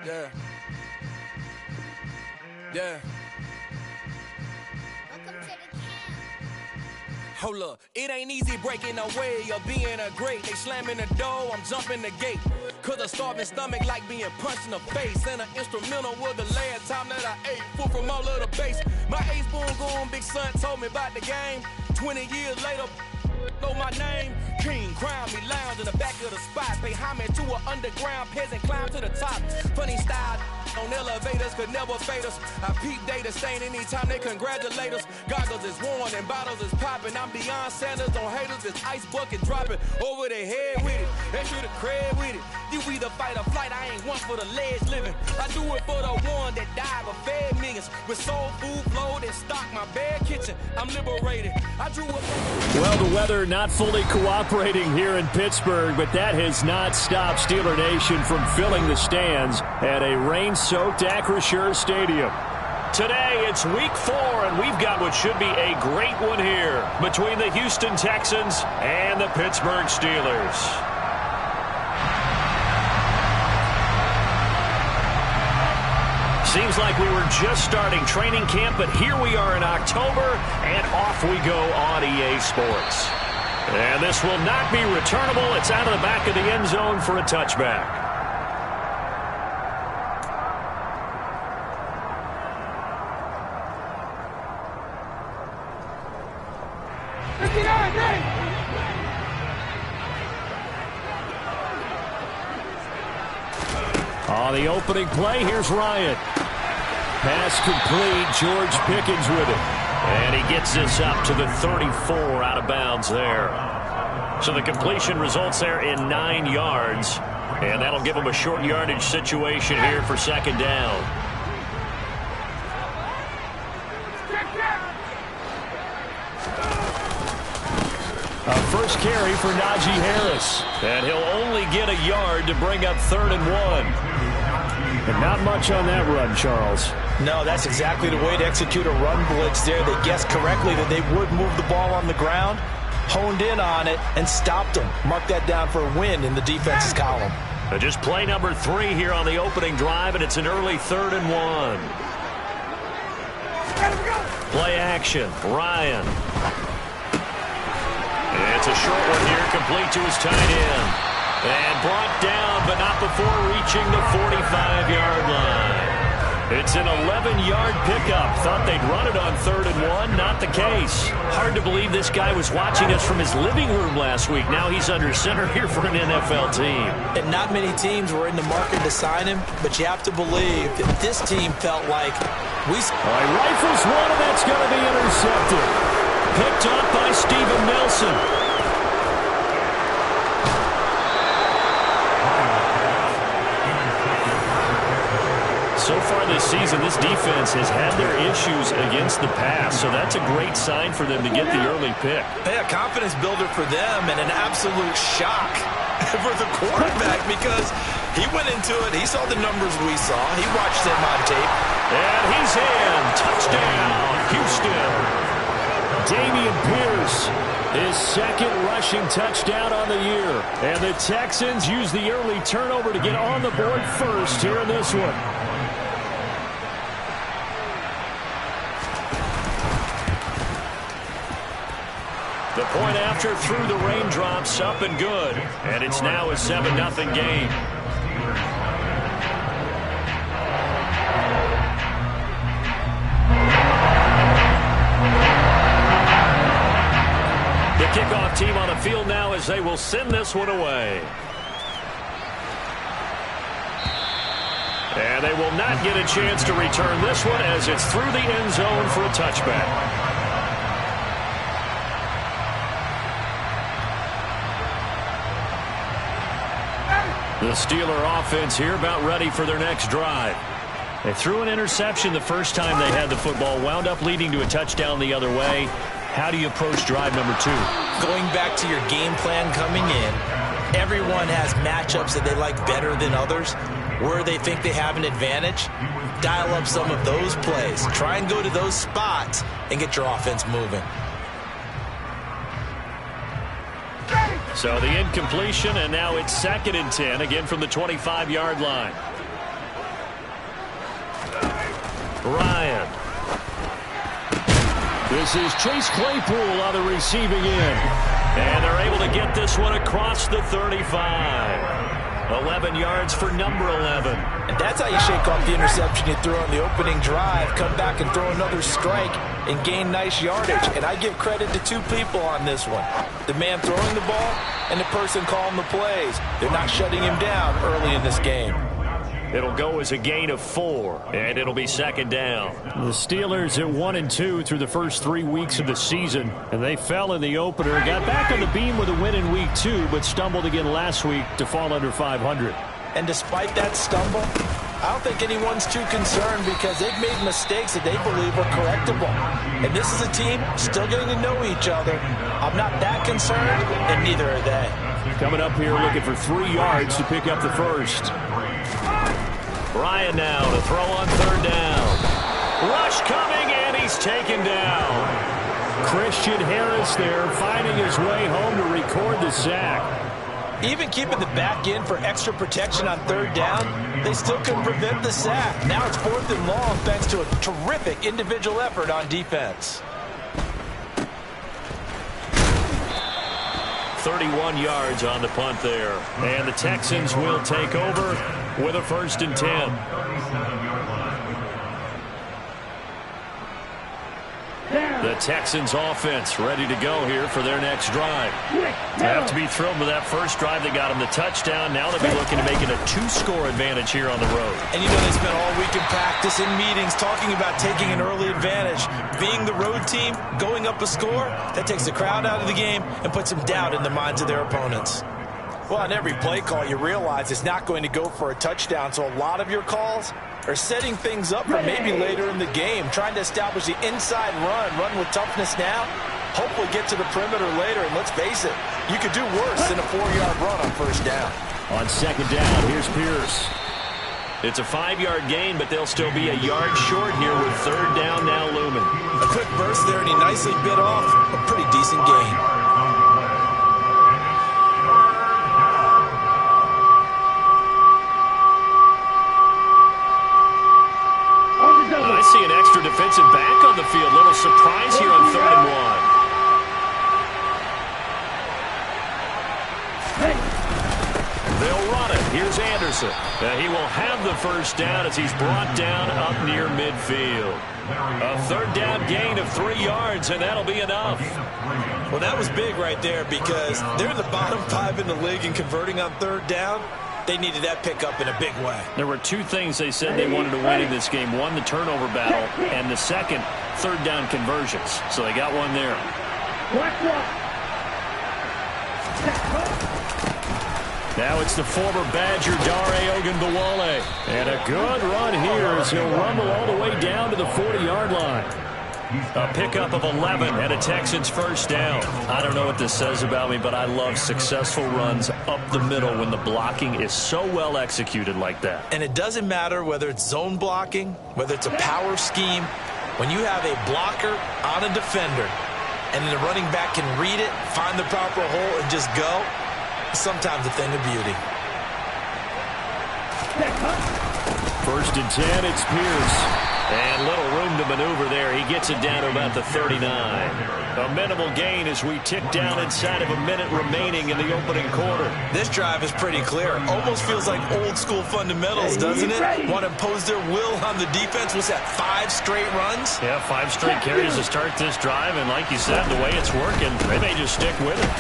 Yeah. Yeah. Hold up, it ain't easy breaking away or being a great. They slamming the door, I'm jumping the gate. Cause a starving stomach like being punched in the face. And an instrumental was the last time that I ate. Full from all of the bass. My ace-spoon going big son told me about the game. 20 years later, know my name. King, crown me, lounge in the back of the spot. Pay homage to an underground peasant, climb to the top. Funny style on elevators could never fade us. I peep data stain anytime they congratulate us. Goggles is worn and bottles is popping. I'm beyond Sanders on haters, this ice bucket dropping over their head with it. Extra the cred with it. You either fight or flight, I ain't one for the ledge living. I do it for the one that died but fed millions. With soul food flowed and stocked my bare kitchen. I'm liberated. I drew up. Well, the weather not fully cooperating here in Pittsburgh, but that has not stopped Steeler Nation from filling the stands at a rain-soaked Acrisure Stadium. Today, it's week 4, and we've got what should be a great one here between the Houston Texans and the Pittsburgh Steelers. Seems like we were just starting training camp, but here we are in October, and off we go on EA Sports. And this will not be returnable. It's out of the back of the end zone for a touchback. On the opening play, here's Ryan. Pass complete, George Pickens with it. And he gets this up to the 34 out of bounds there. So the completion results there in 9 yards. And that'll give him a short yardage situation here for second down. A first carry for Najee Harris. And he'll only get a yard to bring up 3rd and 1. And not much on that run, Charles. No, that's exactly the way to execute a run blitz there. They guessed correctly that they would move the ball on the ground, honed in on it, and stopped them. Mark that down for a win in the defense's column. Just play number 3 here on the opening drive, and it's an early 3rd and 1. Play action, Ryan. It's a short one here, complete to his tight end. And brought down, but not before reaching the 45-yard line. It's an 11-yard pickup. Thought they'd run it on 3rd and 1. Not the case. Hard to believe this guy was watching us from his living room last week. Now he's under center here for an NFL team. And not many teams were in the market to sign him, but you have to believe that this team felt like we... Rifles one, and that's going to be intercepted. Picked up by Steven Nelson. So far this season, this defense has had their issues against the pass, so that's a great sign for them to get the early pick. Yeah, confidence builder for them and an absolute shock for the quarterback because he went into it. He saw the numbers we saw. He watched them on tape. And he's in. Touchdown, Houston. Dameon Pierce, his 2nd rushing touchdown on the year. And the Texans use the early turnover to get on the board first here in this one. The point after through the raindrops, up and good. And it's now a 7-0 game. The kickoff team on the field now as they will send this one away. And they will not get a chance to return this one as it's through the end zone for a touchback. The Steeler offense here about ready for their next drive. They threw an interception the first time they had the football, wound up leading to a touchdown the other way. How do you approach drive number 2? Going back to your game plan coming in, everyone has matchups that they like better than others. Where they think they have an advantage, dial up some of those plays. Try and go to those spots and get your offense moving. So the incompletion, and now it's 2nd and 10, again from the 25-yard line. Ryan. This is Chase Claypool on the receiving end. And they're able to get this one across the 35. 11 yards for number 11. And that's how you shake off the interception you threw on the opening drive, come back and throw another strike and gain nice yardage. And I give credit to two people on this one. The man throwing the ball and the person calling the plays. They're not shutting him down early in this game. It'll go as a gain of 4, and it'll be second down. The Steelers at 1-2 through the first 3 weeks of the season, and they fell in the opener. Got back on the beam with a win in week 2, but stumbled again last week to fall under 500. And despite that stumble, I don't think anyone's too concerned because they've made mistakes that they believe are correctable. And this is a team still getting to know each other. I'm not that concerned, and neither are they. Coming up here looking for 3 yards to pick up the first. Ryan now to throw on third down. Rush coming, and he's taken down. Christian Harris there finding his way home to record the sack. Even keeping the back in for extra protection on third down, they still couldn't prevent the sack. Now it's 4th and long thanks to a terrific individual effort on defense. 31 yards on the punt there. And the Texans will take over with a 1st and 10. The Texans offense ready to go here for their next drive. They have to be thrilled with that first drive. They got them the touchdown. Now they'll be looking to make it a 2-score advantage here on the road. And you know they spent all week in practice, in meetings, talking about taking an early advantage. Being the road team, going up a score, that takes the crowd out of the game and puts some doubt in the minds of their opponents. Well, on every play call, you realize it's not going to go for a touchdown, so a lot of your calls are setting things up for maybe later in the game, trying to establish the inside run with toughness now, hopefully get to the perimeter later, and let's face it, you could do worse than a 4-yard run on first down. On second down, here's Pierce. It's a 5-yard gain, but they'll still be a yard short here with third down now looming. A quick burst there, and he nicely bit off a pretty decent gain. I see an extra defensive back on the field. Little surprise here on 3rd and 1. They'll run it. Here's Anderson. He will have the first down as he's brought down up near midfield. A 3rd down gain of 3 yards, and that'll be enough. Well, that was big right there because they're in the bottom 5 in the league in converting on 3rd down. They needed that pickup in a big way. There were 2 things they said they wanted to win in this game. One, the turnover battle, and the second, 3rd down conversions. So they got one there. Now it's the former Badger, Dare Ogunbowale. And a good run here as he'll rumble all the way down to the 40-yard line. A pickup of 11 and a Texans first down. I don't know what this says about me, but I love successful runs up the middle when the blocking is so well executed like that. And it doesn't matter whether it's zone blocking, whether it's a power scheme. When you have a blocker on a defender and then the running back can read it, find the proper hole, and just go, it's sometimes a thing of beauty. 1st and 10, it's Pierce. And little room to maneuver there. He gets it down to about the 39. A minimal gain as we tick down inside of a minute remaining in the opening quarter. This drive is pretty clear. Almost feels like old school fundamentals, doesn't it? Want to impose their will on the defense. Was that 5 straight runs? Yeah, 5 straight carries to start this drive. And like you said, the way it's working, they may just stick with it.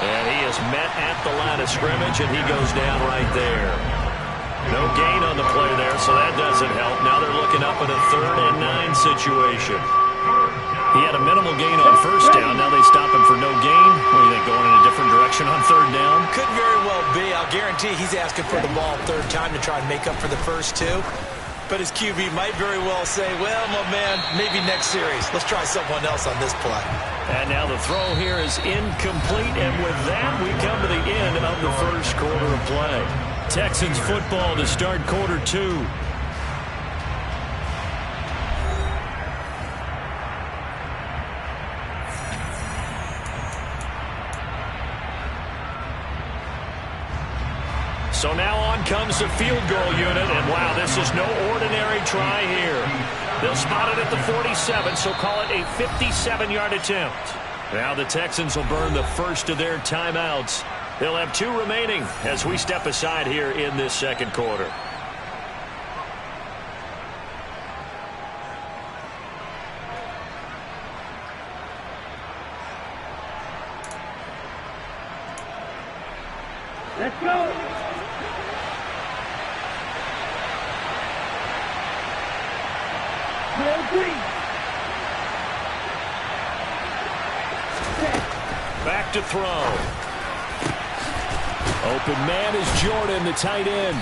And he is met at the line of scrimmage, and he goes down right there. No gain on the play there, so that doesn't help. Now they're looking up at a 3rd and 9 situation. He had a minimal gain on first down. Now they stop him for no gain. What do you think, going in a different direction on 3rd down? Could very well be. I'll guarantee he's asking for the ball 3rd time to try and make up for the first 2. But his QB might very well say, well, my man, maybe next series. Let's try someone else on this play. And now the throw here is incomplete. And with that, we come to the end of the first quarter of play. Texans football to start quarter 2. So now on comes the field goal unit, and wow, this is no ordinary try here. They'll spot it at the 47, so call it a 57-yard attempt. Now the Texans will burn the first of their timeouts. They'll have 2 remaining as we step aside here in this second quarter. Let's go. Back to throw. Open man is Jordan, the tight end.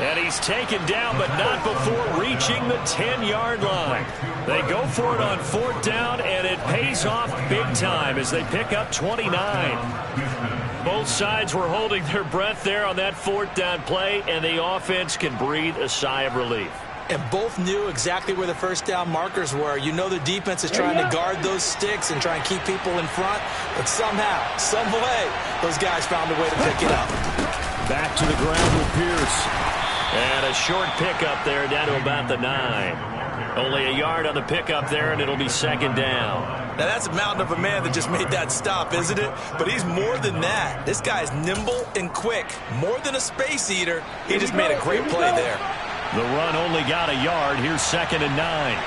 And he's taken down, but not before reaching the 10-yard line. They go for it on 4th down, and it pays off big time as they pick up 29. Both sides were holding their breath there on that 4th down play, and the offense can breathe a sigh of relief. And both knew exactly where the first down markers were. You know the defense is trying to guard those sticks and try and keep people in front. But somehow, some way, those guys found a way to pick it up. Back to the ground with Pierce. And a short pickup there down to about the 9. Only a yard on the pickup there, and it'll be 2nd down. Now that's a mountain of a man that just made that stop, isn't it? But he's more than that. This guy's nimble and quick. More than a space eater. He just made a great play there. The run only got a yard. Here's 2nd and 9.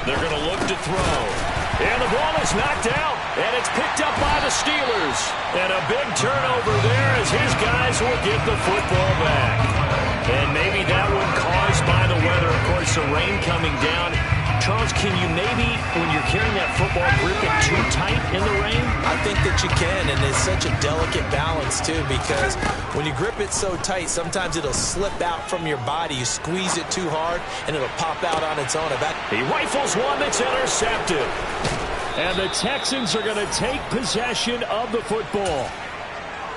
They're going to look to throw. And the ball is knocked out. And it's picked up by the Steelers. And a big turnover there as his guys will get the football back. And maybe that one caused by the weather. Of course, the rain coming down. Charles, can you maybe, when you're carrying that football, grip it too tight in the rain? I think that you can, and it's such a delicate balance, too, because when you grip it so tight, sometimes it'll slip out from your body. You squeeze it too hard, and it'll pop out on its own. He rifles one that's intercepted. And the Texans are going to take possession of the football.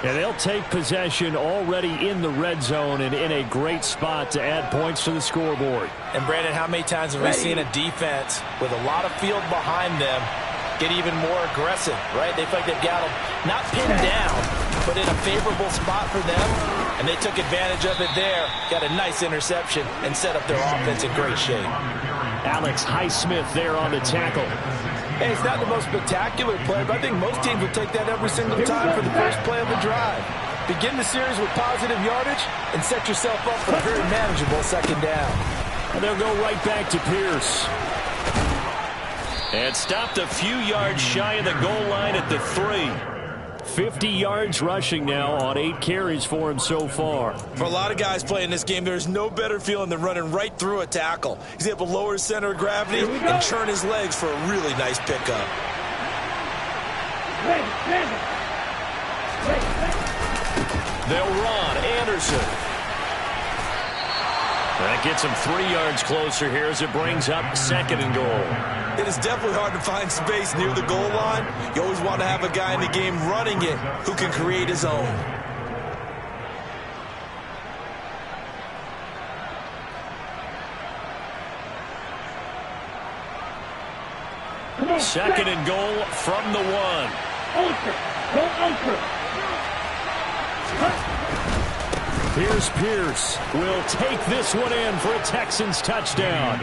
And they'll take possession already in the red zone and in a great spot to add points to the scoreboard. And, Brandon, how many times have we seen a defense with a lot of field behind them get even more aggressive, right? They feel like they've got them not pinned down, but in a favorable spot for them. And they took advantage of it there, got a nice interception, and set up their offense in great shape. Alex Highsmith there on the tackle. Hey, it's not the most spectacular play, but I think most teams will take that every single time for the first play of the drive. Begin the series with positive yardage and set yourself up for a very manageable 2nd down. And they'll go right back to Pierce. And stopped a few yards shy of the goal line at the 3. 50 yards rushing now on 8 carries for him so far. For a lot of guys playing this game, there's no better feeling than running right through a tackle. He's able to lower his center of gravity and churn his legs for a really nice pickup. They'll run. Anderson. That gets him 3 yards closer here as it brings up 2nd and goal. It is definitely hard to find space near the goal line. You always want to have a guy in the game running it who can create his own. Second and goal from the 1. Ultra. Go ultra. Here's Pierce. Will take this one in for a Texans touchdown.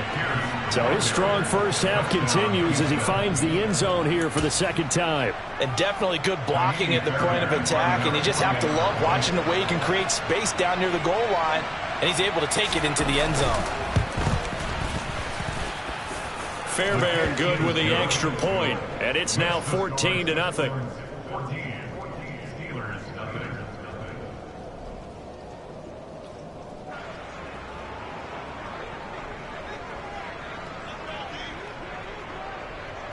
So his strong first half continues as he finds the end zone here for the 2nd time. And definitely good blocking at the point of attack. And you just have to love watching the way he can create space down near the goal line. And he's able to take it into the end zone. Fairbairn good with the extra point. And it's now 14-0.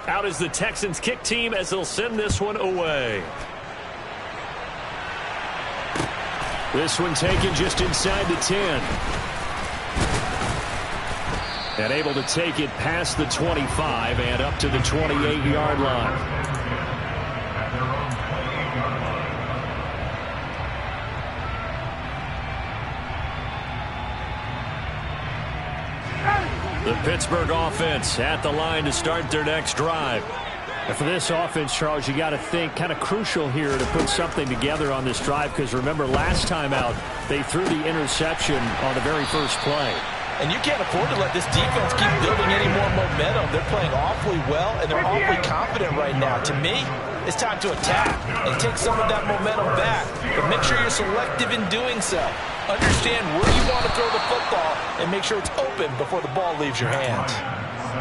Out is the Texans kick team as they'll send this one away. This one taken just inside the 10. And able to take it past the 25 and up to the 28-yard line. The Pittsburgh offense at the line to start their next drive. And for this offense, Charles, you got to think kind of crucial here to put something together on this drive, because remember last time out they threw the interception on the very first play. And you can't afford to let this defense keep building any more momentum. They're playing awfully well, and they're awfully confident right now. To me, it's time to attack and take some of that momentum back, but make sure you're selective in doing so. Understand where you want to throw the football and make sure it's open before the ball leaves your hands.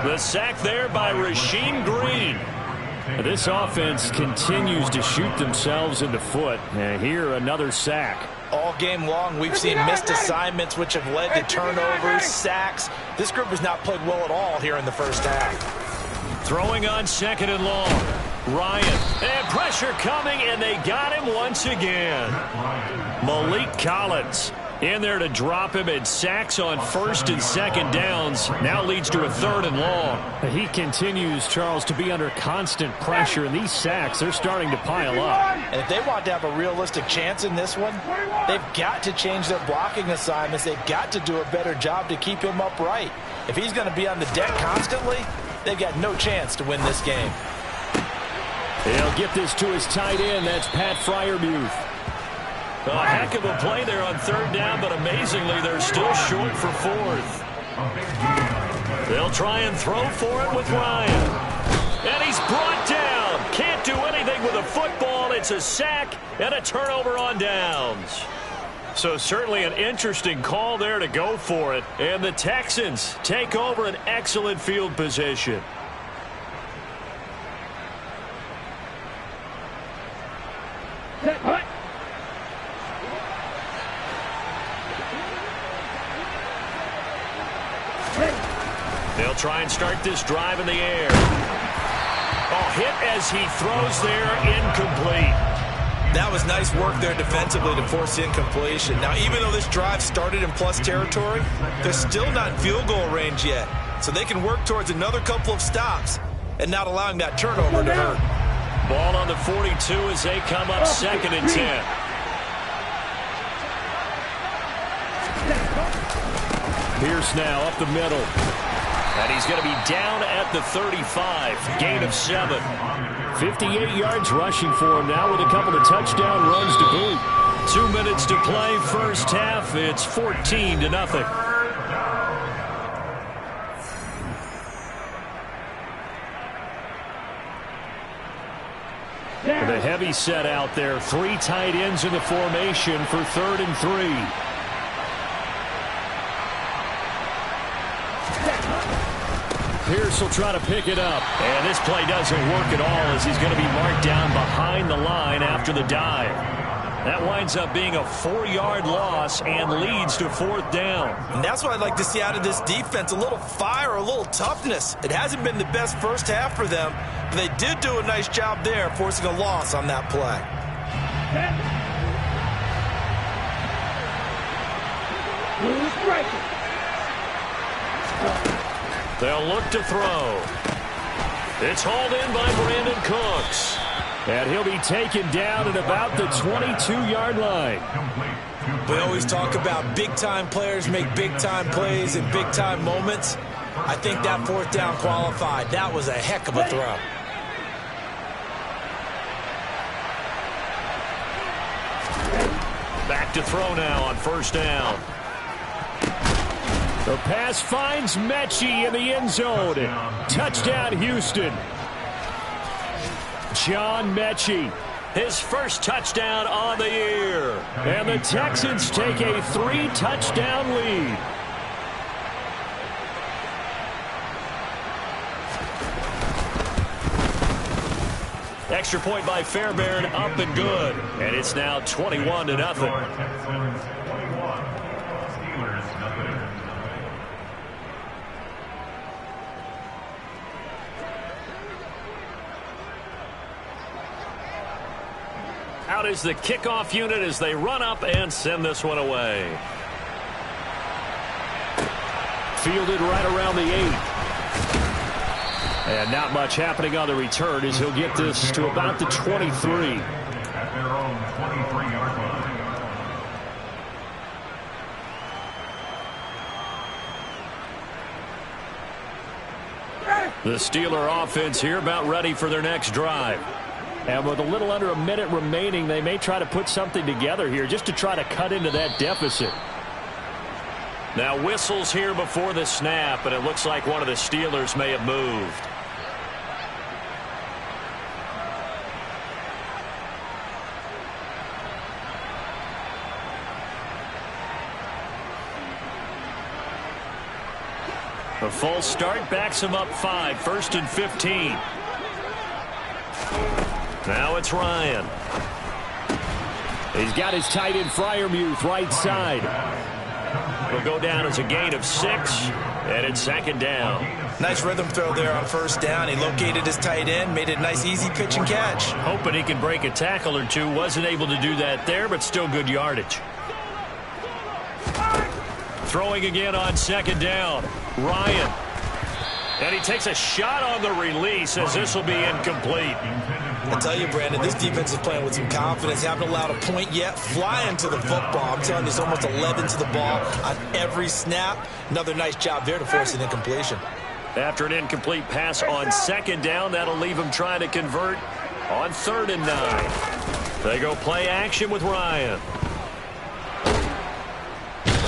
The sack there by Rasheem Green. This offense continues to shoot themselves in the foot. And here, another sack. All game long, we've seen missed assignments, which have led to turnovers, sacks. This group has not played well at all here in the first half. Throwing on 2nd and long. Ryan. And pressure coming, and they got him once again. Malik Collins in there to drop him, and sacks on 1st and 2nd downs. Now leads to a 3rd and long. He continues, Charles, to be under constant pressure, and these sacks, they're starting to pile up. And if they want to have a realistic chance in this one, they've got to change their blocking assignments. They've got to do a better job to keep him upright. If he's going to be on the deck constantly, they've got no chance to win this game. He'll get this to his tight end. That's Pat Freiermuth. A heck of a play there on 3rd down, but amazingly, they're still short for 4th. They'll try and throw for it with Ryan. And he's brought down. Can't do anything with a football. It's a sack and a turnover on downs. So certainly an interesting call there to go for it. And the Texans take over an excellent field position. They'll try and start this drive in the air. Oh, hit as he throws there, incomplete. That was nice work there defensively to force incompletion. Now, even though this drive started in plus territory, they're still not in field goal range yet. So they can work towards another couple of stops and not allowing that turnover to hurt. Ball on the 42 as they come up 2nd and 10. Pierce now up the middle. And he's going to be down at the 35. Gain of 7. 58 yards rushing for him now with a couple of touchdown runs to boot. 2 minutes to play first half. It's 14-0. The heavy set out there. 3 tight ends in the formation for 3rd and 3. Pierce will try to pick it up. And this play doesn't work at all as he's going to be marked down behind the line after the dive. That winds up being a 4-yard loss and leads to 4th down. And that's what I'd like to see out of this defense, a little fire, a little toughness. It hasn't been the best first half for them, but they did do a nice job there forcing a loss on that play. They'll look to throw. It's hauled in by Brandon Cooks. And he'll be taken down at about the 22-yard line. We always talk about big-time players make big-time plays in big-time moments. I think that 4th down qualified. That was a heck of a throw. Back to throw now on 1st down. The pass finds Mechie in the end zone. Touchdown, Houston. John Mechie, his first touchdown on the year. And the Texans take a 3-touchdown lead. Extra point by Fairbairn, up and good. And it's now 21-0. Out is the kickoff unit as they run up and send this one away. Fielded right around the 8. And not much happening on the return as he'll get this to about the 23. At their own 23-yard line. The Steeler offense here about ready for their next drive. And with a little under a minute remaining, they may try to put something together here just to try to cut into that deficit. Now whistles here before the snap, and it looks like one of the Steelers may have moved. A false start backs him up 5, 1st and 15. Now it's Ryan. He's got his tight end Freiermuth right side. It'll go down as a gain of 6, and it's 2nd down. Nice rhythm throw there on 1st down. He located his tight end, made it a nice easy pitch and catch. Hoping he can break a tackle or two. Wasn't able to do that there, but still good yardage. Throwing again on 2nd down. Ryan. And he takes a shot on the release as this will be incomplete. I tell you, Brandon, this defense is playing with some confidence. Haven't allowed a point yet. Flying to the football. I'm telling you, it's almost 11 to the ball on every snap. Another nice job there to force an incompletion. After an incomplete pass on 2nd down, that'll leave him trying to convert on 3rd and 9. They go play action with Ryan.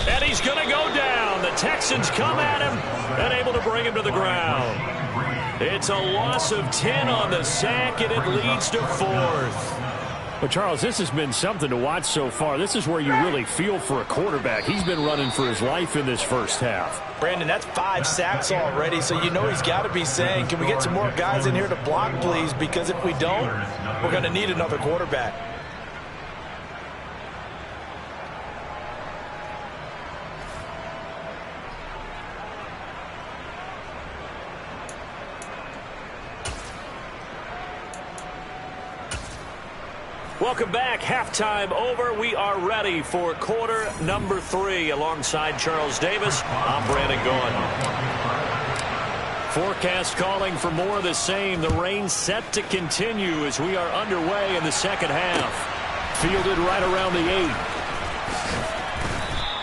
And he's going to go down. The Texans come at him and able to bring him to the ground. It's a loss of 10 on the sack, and it leads to 4th. But, Charles, this has been something to watch so far. This is where you really feel for a quarterback. He's been running for his life in this first half. Brandon, that's 5 sacks already, so you know he's got to be saying, can we get some more guys in here to block, please? Because if we don't, we're going to need another quarterback. Welcome back. Halftime over. We are ready for quarter number 3. Alongside Charles Davis, I'm Brandon Gaughan. Forecast calling for more of the same. The rain set to continue as we are underway in the second half. Fielded right around the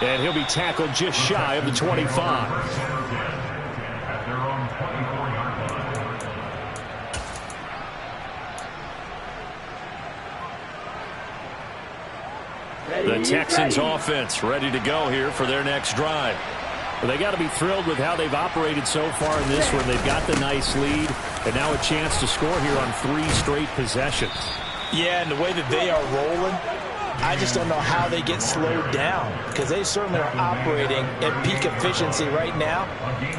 8. And he'll be tackled just shy of the 25. The Texans offense ready to go here for their next drive. Well, they got to be thrilled with how they've operated so far in this one. They've got the nice lead, and now a chance to score here on 3 straight possessions. Yeah, and the way that they are rolling, I just don't know how they get slowed down, because they certainly are operating at peak efficiency right now.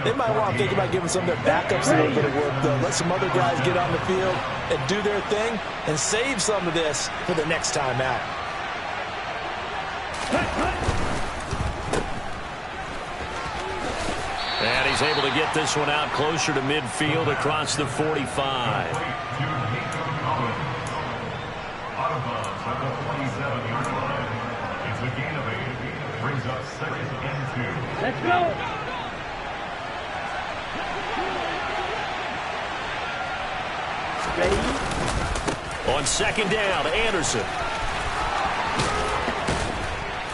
They might want to think about giving some of their backups a little bit of work, though. Let some other guys get on the field and do their thing and save some of this for the next time out. And he's able to get this one out closer to midfield across the 45. Out of bounds at the 47-yard line. It's a gain of 8. Brings up 2nd and 2. Let's go. Ready? On 2nd down, Anderson.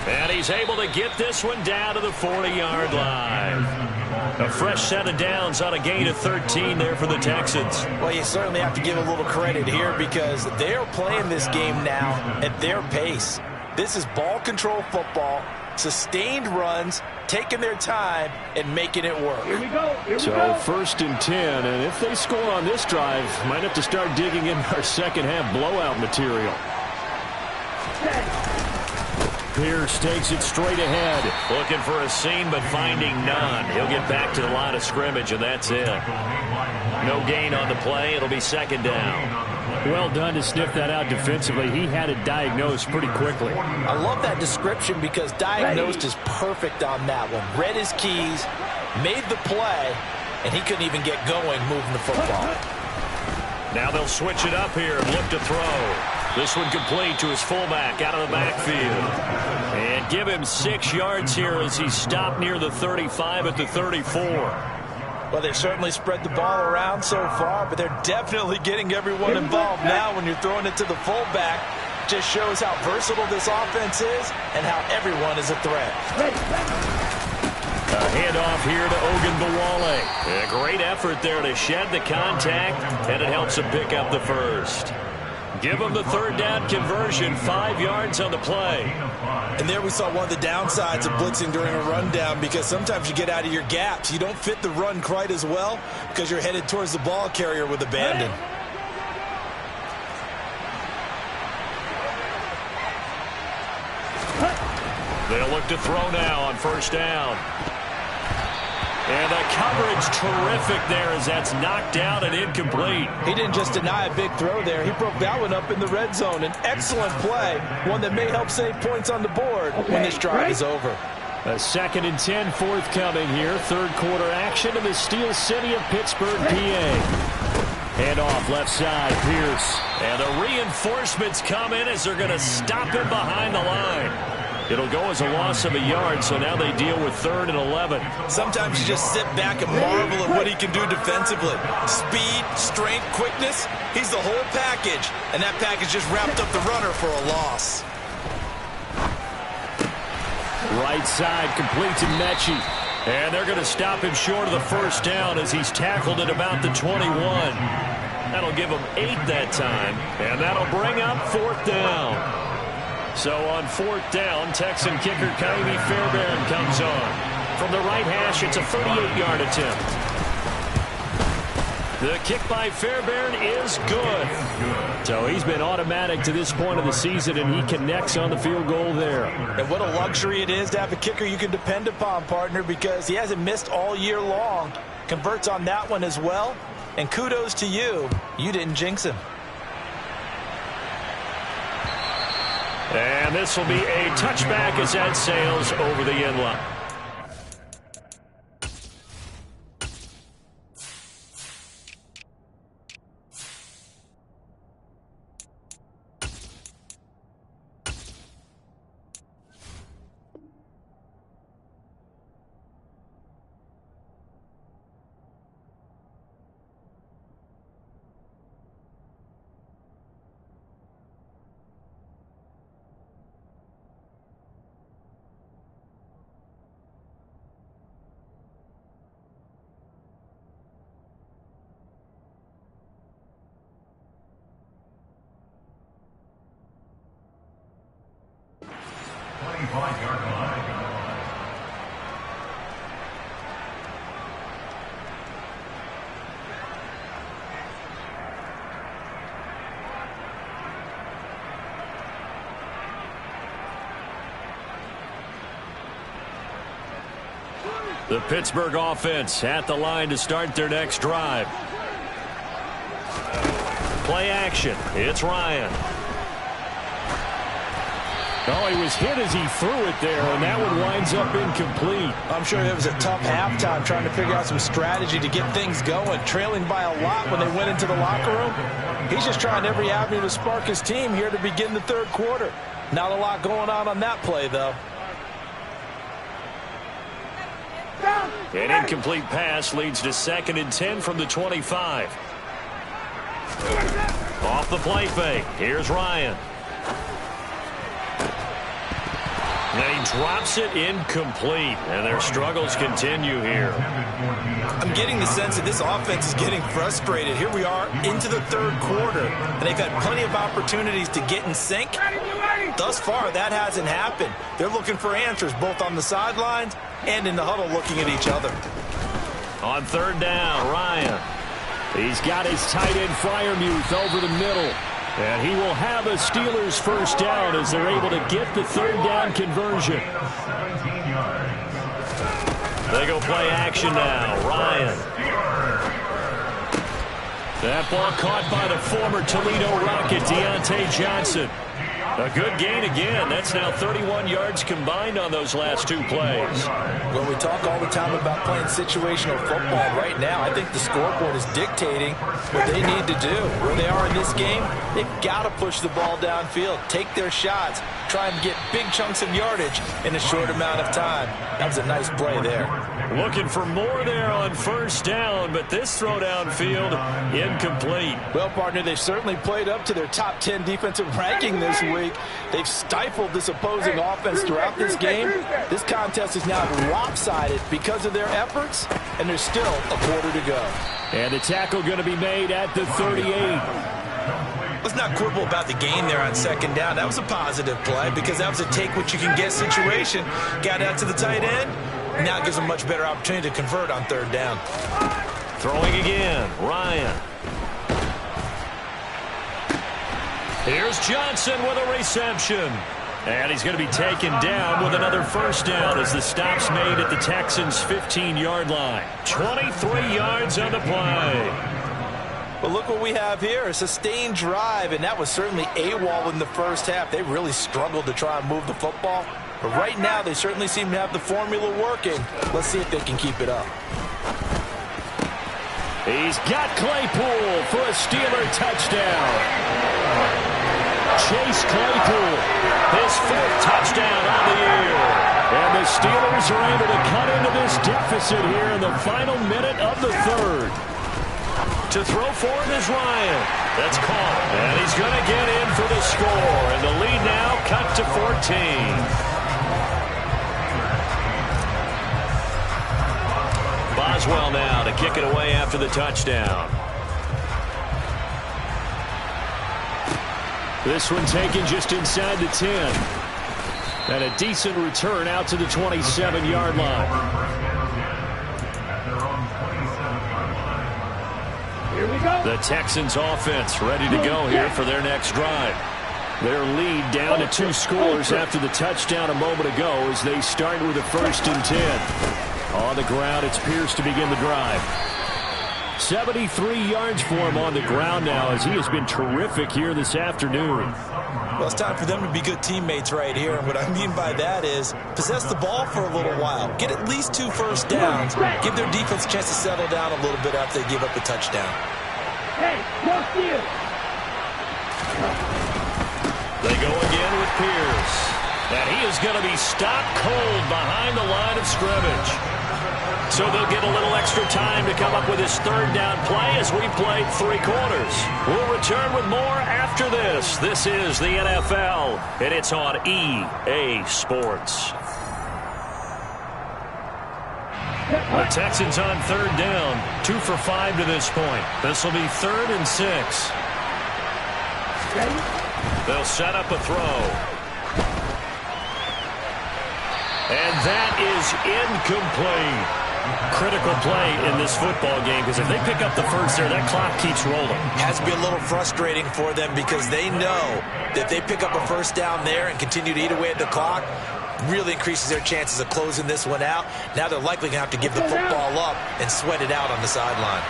And he's able to get this one down to the 40-yard line. A fresh set of downs on a gain of 13 there for the Texans. Well, you certainly have to give a little credit here because they're playing this game now at their pace. This is ball control football, sustained runs, taking their time and making it work. Here we go. Here we So go. 1st and 10, and if they score on this drive, might have to start digging in our second half blowout material. Pierce takes it straight ahead. Looking for a seam, but finding none. He'll get back to the line of scrimmage, and that's it. No gain on the play. It'll be 2nd down. Well done to sniff that out defensively. He had it diagnosed pretty quickly. I love that description because diagnosed is perfect on that one. Read his keys, made the play, and he couldn't even get going moving the football. Now they'll switch it up here and look to throw. This one complete to his fullback out of the backfield. And give him 6 yards here as he stopped near the 35 at the 34. Well, they've certainly spread the ball around so far, but they're definitely getting everyone involved now when you're throwing it to the fullback. Just shows how versatile this offense is and how everyone is a threat. A handoff here to Ogunbowale. A great effort there to shed the contact, and it helps him pick up the first. Give him the third down conversion, 5 yards on the play. And there we saw one of the downsides of blitzing during a rundown, because sometimes you get out of your gaps. You don't fit the run quite as well because you're headed towards the ball carrier with abandon. They'll look to throw now on first down. And the coverage terrific there as that's knocked out and incomplete. He didn't just deny a big throw there. He broke that one up in the red zone. An excellent play, one that may help save points on the board when this drive is over. A 2nd and 10 forthcoming here. Third quarter action in the Steel City of Pittsburgh, PA. Handoff left side, Pierce. And the reinforcements come in as they're going to stop him behind the line. It'll go as a loss of a yard, so now they deal with 3rd and 11. Sometimes you just sit back and marvel at what he can do defensively. Speed, strength, quickness, he's the whole package. And that package just wrapped up the runner for a loss. Right side, complete to Mechie. And they're going to stop him short of the first down as he's tackled at about the 21. That'll give him 8 that time, and that'll bring up 4th down. So on 4th down, Texan kicker Kaimi Fairbairn comes on. From the right hash, it's a 38-yard attempt. The kick by Fairbairn is good. So he's been automatic to this point of the season, and he connects on the field goal there. And what a luxury it is to have a kicker you can depend upon, partner, because he hasn't missed all year long. Converts on that one as well. And kudos to you. You didn't jinx him. And this will be a touchback as that sails over the end line. The Pittsburgh offense at the line to start their next drive. Play action. It's Ryan. Oh, he was hit as he threw it there, and that one winds up incomplete. I'm sure it was a tough halftime trying to figure out some strategy to get things going. Trailing by a lot when they went into the locker room. He's just trying every avenue to spark his team here to begin the third quarter. Not a lot going on that play, though. An incomplete pass leads to 2nd and 10 from the 25. Off the play fake. Here's Ryan. And he drops it incomplete. And their struggles continue here. I'm getting the sense that this offense is getting frustrated. Here we are into the third quarter, and they've had plenty of opportunities to get in sync. Thus far, that hasn't happened. They're looking for answers both on the sidelines and in the huddle looking at each other. On 3rd down, Ryan. He's got his tight end Freiermuth over the middle. And he will have a Steelers first down as they're able to get the 3rd down conversion. They go play action now. Ryan. That ball caught by the former Toledo Rocket, Deontay Johnson. A good gain again. That's now 31 yards combined on those last 2 plays. Well, we talk all the time about playing situational football. Right now, I think the scoreboard is dictating what they need to do. Where they are in this game, they've got to push the ball downfield, take their shots, try and get big chunks of yardage in a short amount of time. That was a nice play there. Looking for more there on first down, but this throw downfield incomplete. Well, partner, they've certainly played up to their top 10 defensive ranking this week. week. They've stifled this opposing offense throughout this game. This contest is now lopsided because of their efforts, and there's still a quarter to go. And the tackle going to be made at the 38. Let's not quibble about the gain there on second down. That was a positive play because that was a take-what-you-can-get situation. Got out to the tight end. Now it gives them a much better opportunity to convert on third down. Throwing again, Ryan. Here's Johnson with a reception. And he's going to be taken down with another first down as the stop's made at the Texans' 15-yard line. 23 yards on the play. But look what we have here, a sustained drive, and that was certainly AWOL in the first half. They really struggled to try and move the football. But right now, they certainly seem to have the formula working. Let's see if they can keep it up. He's got Claypool for a Steeler touchdown. Chase Claypool, his 4th touchdown on the year. And the Steelers are able to cut into this deficit here in the final minute of the third. To throw for him is Ryan. That's caught. And he's going to get in for the score. And the lead now cut to 14. Boswell now to kick it away after the touchdown. This one taken just inside the 10. And a decent return out to the 27-yard line. The Texans offense ready to go here for their next drive. Their lead down to 2 scores after the touchdown a moment ago as they start with a 1st and 10. On the ground, it's Pierce to begin the drive. 73 yards for him on the ground now as he has been terrific here this afternoon. Well, it's time for them to be good teammates right here. And what I mean by that is possess the ball for a little while. Get at least 2 first downs. Give their defense a chance to settle down a little bit after they give up the touchdown. Hey, no steal. They go again with Pierce. And he is going to be stopped cold behind the line of scrimmage. So they'll get a little extra time to come up with his 3rd down play as we played 3 quarters. We'll return with more after this. This is the NFL, and it's on EA Sports. The Texans on 3rd down, 2 for 5 to this point. This will be 3rd and 6. They'll set up a throw. And that is incomplete. Critical play in this football game because if they pick up the first there, that clock keeps rolling. Has to be a little frustrating for them because they know that if they pick up a first down there and continue to eat away at the clock, really increases their chances of closing this one out. Now they're likely going to have to give the football up and sweat it out on the sideline.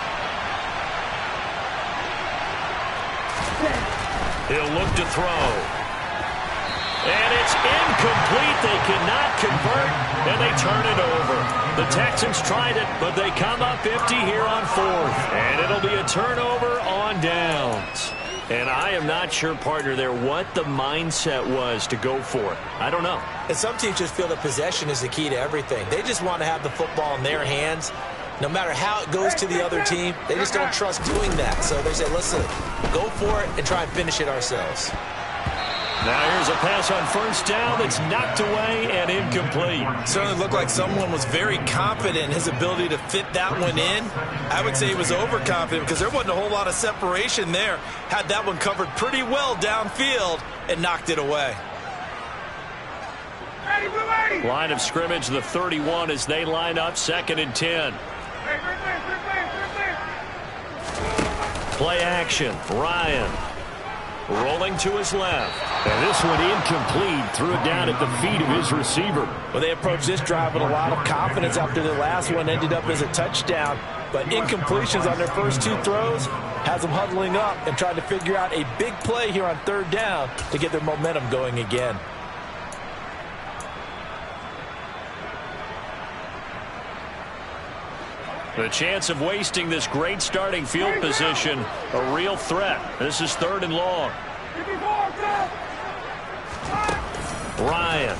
He'll look to throw. And it's incomplete. They cannot convert, and they turn it over. The Texans tried it, but they come up empty here on 4th. And it'll be a turnover on downs. And I am not sure, partner, there what the mindset was to go for it. I don't know. And some teams just feel that possession is the key to everything. They just want to have the football in their hands. No matter how it goes to the other team, they just don't trust doing that. So they say, listen, go for it and try and finish it ourselves. Now here's a pass on 1st down that's knocked away and incomplete. Certainly looked like someone was very confident in his ability to fit that one in. I would say he was overconfident because there wasn't a whole lot of separation there. Had that one covered pretty well downfield and knocked it away. Line of scrimmage, the 31 as they line up 2nd and 10. Play action, Ryan. Rolling to his left. And this one incomplete. Threw it down at the feet of his receiver. Well, they approached this drive with a lot of confidence after the last one ended up as a touchdown. But incompletions on their first 2 throws has them huddling up and trying to figure out a big play here on 3rd down to get their momentum going again. The chance of wasting this great starting field position, a real threat. This is 3rd and long. Ryan.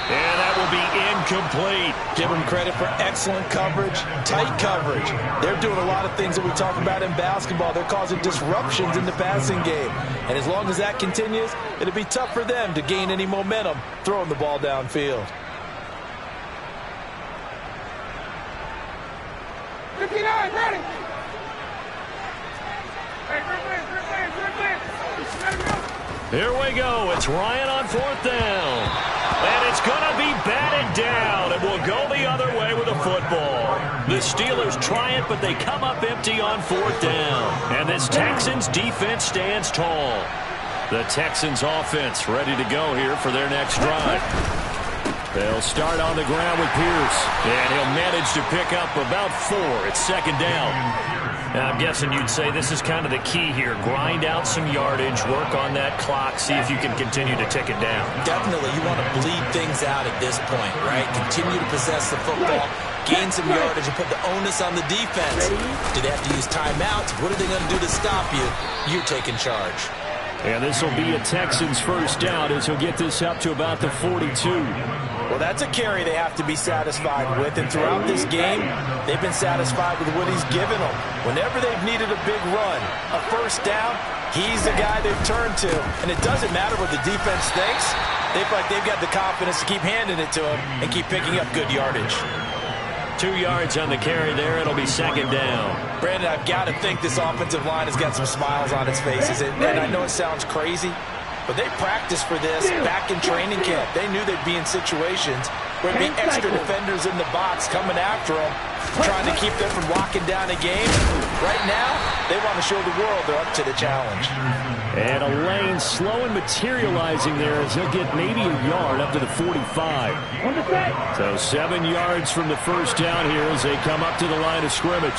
And that will be incomplete. Give them credit for excellent coverage, tight coverage. They're doing a lot of things that we talk about in basketball. They're causing disruptions in the passing game. And as long as that continues, it'll be tough for them to gain any momentum throwing the ball downfield. 59, ready. Here we go. It's Ryan on 4th down. And it's going to be batted down. It will go the other way with a football. The Steelers try it, but they come up empty on 4th down. And this Texans defense stands tall. The Texans offense ready to go here for their next drive. They'll start on the ground with Pierce. And he'll manage to pick up about 4. It's 2nd down. Now, I'm guessing you'd say this is kind of the key here. Grind out some yardage, work on that clock, see if you can continue to tick it down. Definitely, you want to bleed things out at this point, right? Continue to possess the football, gain some yardage, and put the onus on the defense. Do they have to use timeouts? What are they going to do to stop you? You're taking charge. And this will be a Texans first down as he'll get this up to about the 42. Well, that's a carry they have to be satisfied with. And throughout this game, they've been satisfied with what he's given them. Whenever they've needed a big run, a first down, he's the guy they've turned to. And it doesn't matter what the defense thinks. They feel like they've got the confidence to keep handing it to him and keep picking up good yardage. 2 yards on the carry there. It'll be 2nd down. Brandon, I've got to think this offensive line has got some smiles on its faces. And I know it sounds crazy, but they practiced for this back in training camp. They knew they'd be in situations where there'd be extra defenders in the box coming after them, trying to keep them from locking down a game. Right now, they want to show the world they're up to the challenge. And a lane slow and materializing there as he'll get maybe a yard up to the 45. So 7 yards from the first down here as they come up to the line of scrimmage.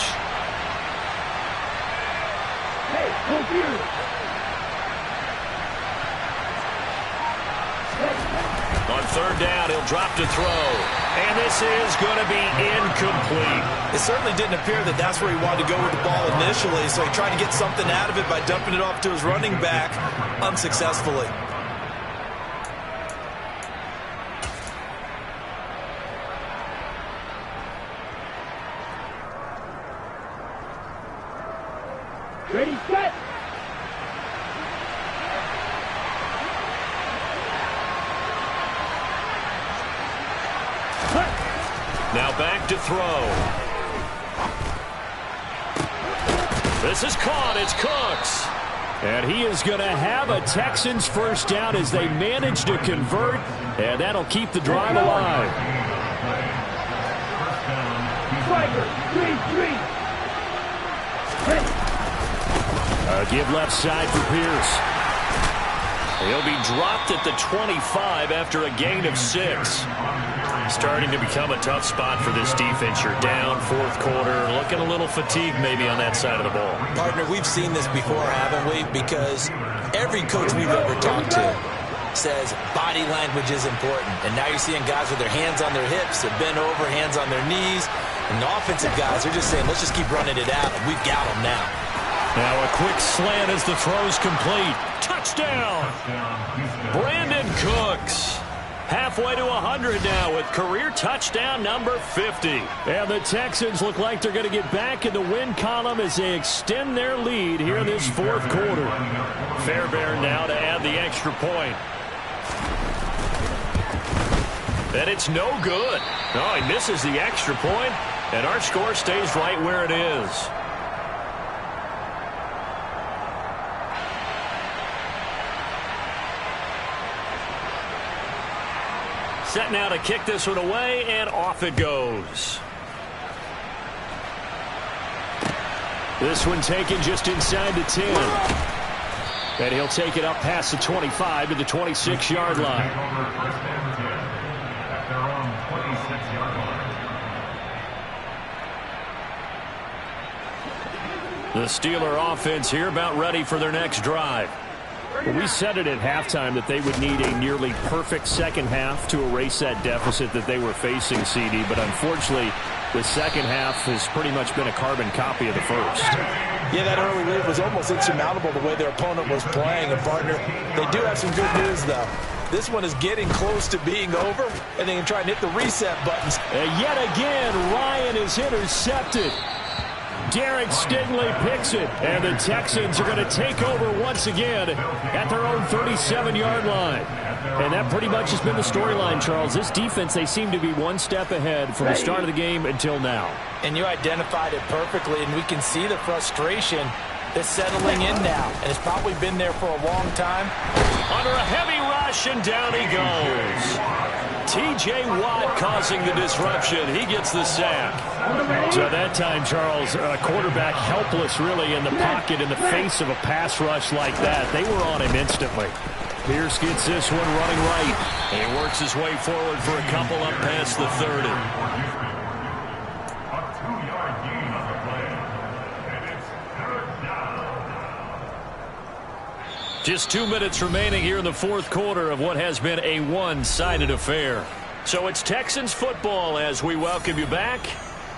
Hey, hold you. On 3rd down, he'll drop to throw. And this is going to be incomplete. It certainly didn't appear that that's where he wanted to go with the ball initially, so he tried to get something out of it by dumping it off to his running back unsuccessfully. Ready, set. Now back to throw. This is caught. It's Cooks. And he is going to have a Texans first down as they manage to convert. And that'll keep the drive alive. Give left side for Pierce. He'll be dropped at the 25 after a gain of 6. Starting to become a tough spot for this defense. You're down 4th quarter, looking a little fatigued maybe on that side of the ball. Partner, we've seen this before, haven't we? Because every coach we've ever talked to says body language is important. And now you're seeing guys with their hands on their hips, they're bent over, hands on their knees. And the offensive guys are just saying, let's just keep running it out, and we've got them now. Now a quick slant as the throw's complete. Touchdown! Brandon Cooks. Halfway to 100 now with career touchdown number 50. And the Texans look like they're going to get back in the win column as they extend their lead here in this 4th quarter. Fairbairn now to add the extra point. And it's no good. Oh, he misses the extra point, and our score stays right where it is. Set now to kick this one away, and off it goes. This one taken just inside the 10. And he'll take it up past the 25 to the 26-yard line. The Steeler offense here about ready for their next drive. We said it at halftime that they would need a nearly perfect second half to erase that deficit that they were facing, CD. But unfortunately, the second half has pretty much been a carbon copy of the first. Yeah, that early lead was almost insurmountable the way their opponent was playing. And, partner, they do have some good news, though. This one is getting close to being over, and they can try and hit the reset buttons. And yet again, Ryan is intercepted. Derek Stingley picks it, and the Texans are going to take over once again at their own 37-yard line. And that pretty much has been the storyline, Charles. This defense, they seem to be one step ahead from the start of the game until now. And you identified it perfectly, and we can see the frustration that's settling in now. And it's probably been there for a long time. Under a heavy rush, and down he goes. T.J. Watt causing the disruption. He gets the sack. So that time, Charles, quarterback helpless really in the pocket in the face of a pass rush like that. They were on him instantly. Pierce gets this one running right. He works his way forward for a couple up past the 30. A 2-yard gain on the play. And it's third down. Just 2 minutes remaining here in the fourth quarter of what has been a one-sided affair. So it's Texans football as we welcome you back.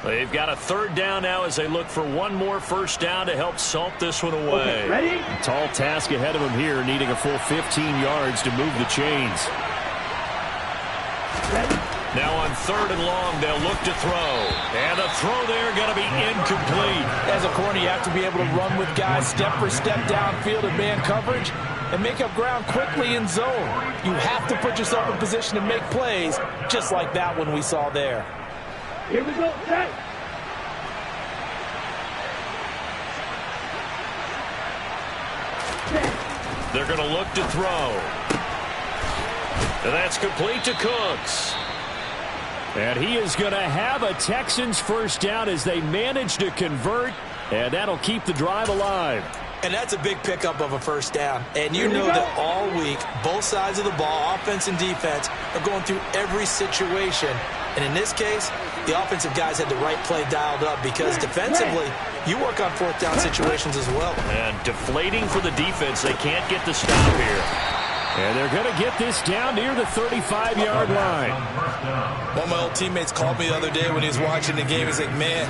They've got a third down now as they look for one more first down to help salt this one away. Okay, ready? Tall task ahead of him here, needing a full 15 yards to move the chains. Ready? Now on third and long, they'll look to throw. And the throw there going to be incomplete. As a corner, you have to be able to run with guys step for step downfield in man coverage and make up ground quickly in zone. You have to put yourself in position to make plays, just like that one we saw there. Here we go, set. They're going to look to throw. And that's complete to Cooks. And he is going to have a Texans first down as they manage to convert, and that'll keep the drive alive. And that's a big pickup of a first down. And you know that all week, both sides of the ball, offense and defense, are going through every situation. And in this case, the offensive guys had the right play dialed up because defensively, you work on fourth down situations as well. And deflating for the defense. They can't get the stop here. And they're going to get this down near the 35-yard line. One of my old teammates called me the other day when he was watching the game. He's like, man,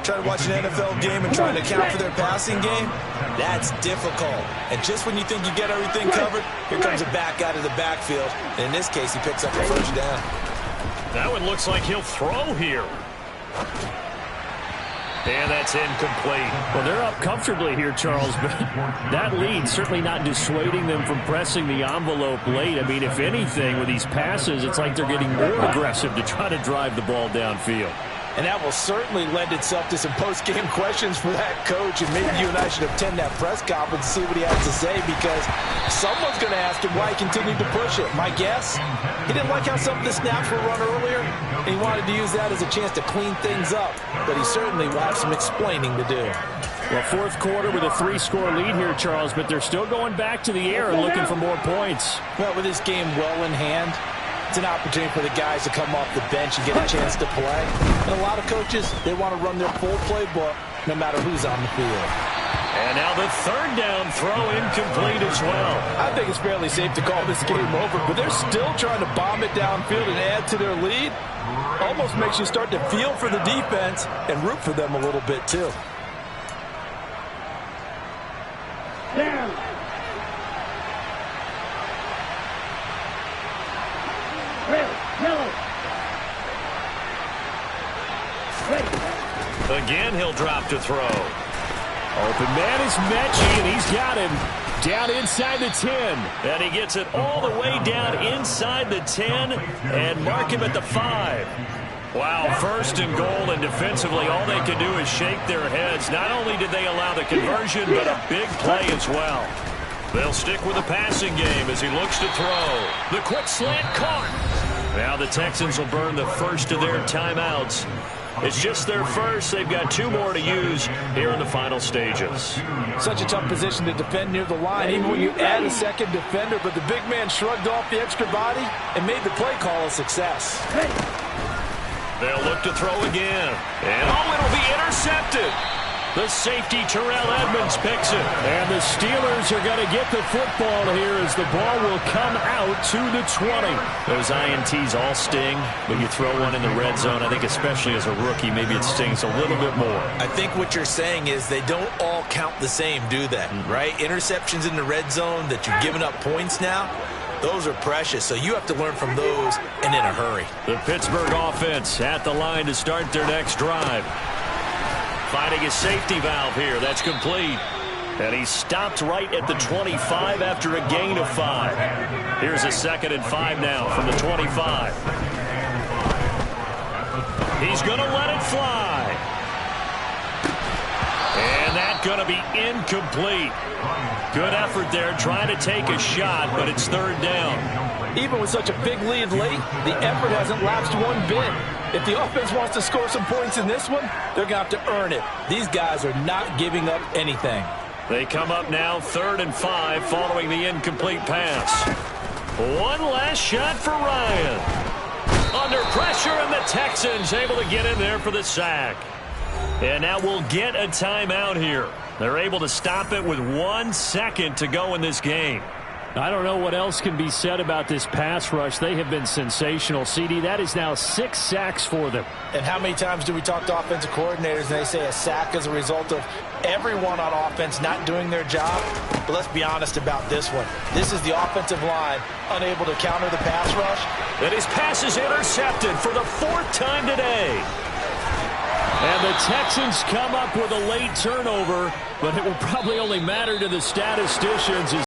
trying to watch an NFL game and trying to account for their passing game, that's difficult. And just when you think you get everything covered, here comes a back out of the backfield. And in this case, he picks up a first down. That one looks like he'll throw here. And that's incomplete. Well, they're up comfortably here, Charles, but that lead certainly not dissuading them from pressing the envelope late. I mean, if anything, with these passes, it's like they're getting more aggressive to try to drive the ball downfield. And that will certainly lend itself to some post-game questions for that coach. And maybe you and I should attend that press conference and see what he has to say, because someone's going to ask him why he continued to push it. My guess, he didn't like how some of the snaps were run earlier, and he wanted to use that as a chance to clean things up. But he certainly will have some explaining to do. Well, fourth quarter with a 3-score lead here, Charles, but they're still going back to the air and looking for more points. Well, with this game well in hand, it's an opportunity for the guys to come off the bench and get a chance to play. And a lot of coaches, they want to run their full playbook no matter who's on the field. And now the third down throw incomplete as well. I think it's fairly safe to call this game over, but they're still trying to bomb it downfield and add to their lead. Almost makes you start to feel for the defense and root for them a little bit too. Down. Red, yellow. Red. Again, he'll drop to throw. Open man is Mechie, and he's got him down inside the 10. And he gets it all the way down inside the 10 and mark him at the 5. Wow, first and goal, and defensively all they can do is shake their heads. Not only did they allow the conversion, but a big play as well. They'll stick with the passing game as he looks to throw. The quick slant caught. Now the Texans will burn the first of their timeouts. It's just their first. They've got 2 more to use here in the final stages. Such a tough position to defend near the line, even when you add a second defender, but the big man shrugged off the extra body and made the play call a success. They'll look to throw again. And it'll be intercepted. The safety, Terrell Edmonds, picks it. And the Steelers are going to get the football here as the ball will come out to the 20. Those INTs all sting, but you throw one in the red zone, I think especially as a rookie, maybe it stings a little bit more. I think what you're saying is they don't all count the same, do they? Right? Interceptions in the red zone that you've given up points now, those are precious, so you have to learn from those and in a hurry. The Pittsburgh offense at the line to start their next drive. Finding a safety valve here. That's complete. And he stopped right at the 25 after a gain of 5. Here's a 2nd and 5 now from the 25. He's going to let it fly. And that's going to be incomplete. Good effort there trying to take a shot, but it's 3rd down. Even with such a big lead late, the effort hasn't lapsed one bit. If the offense wants to score some points in this one, they're going to have to earn it. These guys are not giving up anything. They come up now 3rd and 5 following the incomplete pass. One last shot for Ryan. Under pressure, and the Texans able to get in there for the sack. And now we'll get a timeout here. They're able to stop it with 1 second to go in this game. I don't know what else can be said about this pass rush. They have been sensational, CD. That is now 6 sacks for them. And how many times do we talk to offensive coordinators and they say a sack is a result of everyone on offense not doing their job? But let's be honest about this one. This is the offensive line unable to counter the pass rush. And his pass is intercepted for the 4th time today. And the Texans come up with a late turnover, but it will probably only matter to the statisticians as